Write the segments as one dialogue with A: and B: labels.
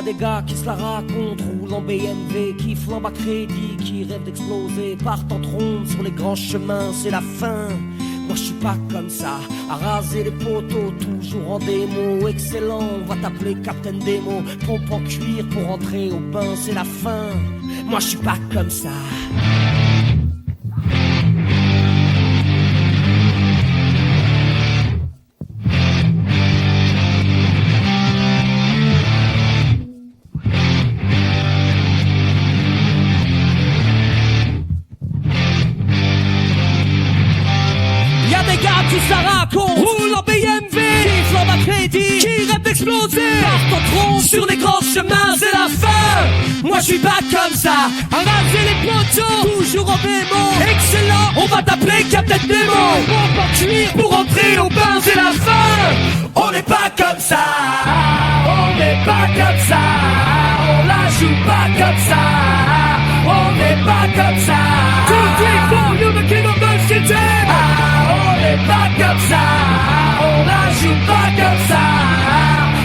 A: Y'a des gars qui se la racontent, roulent en BMW, qui flambent à crédit, qui rêvent d'exploser, partent en trombe sur les grands chemins, c'est la fin. Moi je suis pas comme ça, à raser les poteaux, toujours en démo, excellent, on va t'appeler Captain Demo, pompe en cuir pour entrer au bain, c'est la fin. Moi je suis pas comme ça. Qui se la racontent, roulent en BMW, qui flambent à crédit, qui rêvent d'exploser, partent en trombe sur les grands chemins, c'est la fin. Moi je suis pas comme ça, à raser les poteaux, toujours en démo, excellent, on va t'appeler Captain Demo, pompe en cuir pour entrer au bain, c'est la fin. On n'est pas comme ça, on n'est pas comme ça, on la joue pas comme ça, on n'est pas comme ça. 2, 3, 4, you're the king of the city. On n'est pas comme ça, on la joue pas comme ça,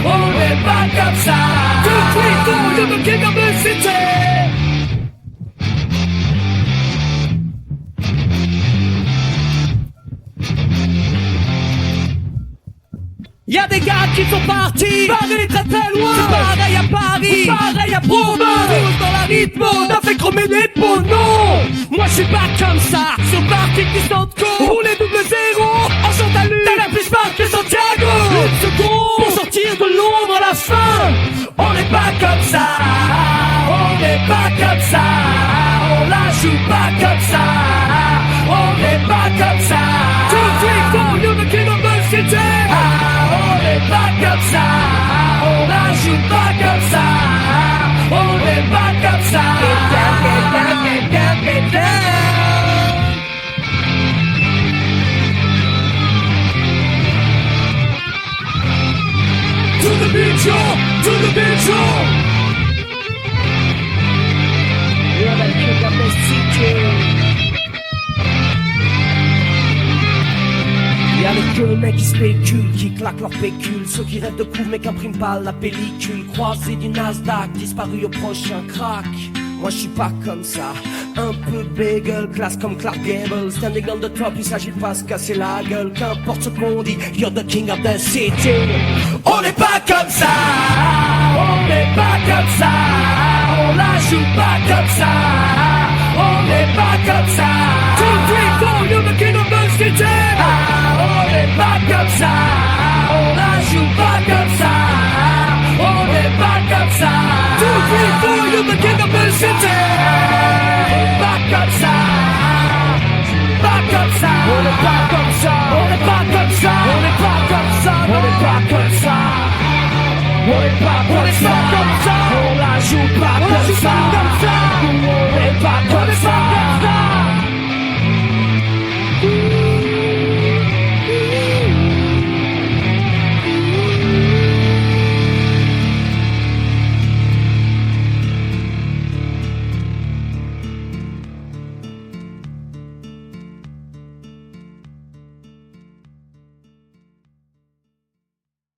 A: on n'est pas comme ça. 2, 3, 4, you're the king of the city. Y'a des gars qui sont partis, Paris très très loin, c'est pareil à Paris, pareil à Provence, tous dans la rythme, on a fait chromer les peaux, non. Moi je suis pas comme ça, sur parti qui s'entre-co, rouler double zéro, en chantalus, t'as la plus marque que Santiago. Une seconde, pour sortir de l'ombre à la fin. On n'est pas comme ça, on n'est pas comme ça, on la joue pas comme ça, on n'est pas comme ça. 2, 3, 4, you're the king of the city. On n'est pas comme ça, on la joue pas comme ça, on n'est pas comme ça. Get down, get down, get down, get down. To the beat, yo, to the beat, yo. You're the king of the city. Y'a les queues mecs qui spéculent, qui claquent leur pécule, ceux qui rêvent de coups mais qu'impriment pas la pellicule, croisés du Nasdaq, disparu au prochain crack. Moi je suis pas comme ça, un peu bagel, classe comme Clark Gable, standing on the top, il s'agit pas de se casser la gueule, qu'importe ce qu'on dit, you're the king of the city. On n'est pas comme ça, on n'est pas comme ça, on la joue pas comme ça, on n'est pas comme ça. 2, 3, 4, you're the king of the city. On n'est pas comme ça, on la joue pas comme ça, on n'est pas comme ça. 2, 3, 4, you're the king of the city. Pas comme ça, pas comme ça, on n'est pas comme ça, on n'est pas comme ça, on n'est pas comme ça, on n'est pas comme ça, on n'est pas comme ça, on la joue pas comme ça.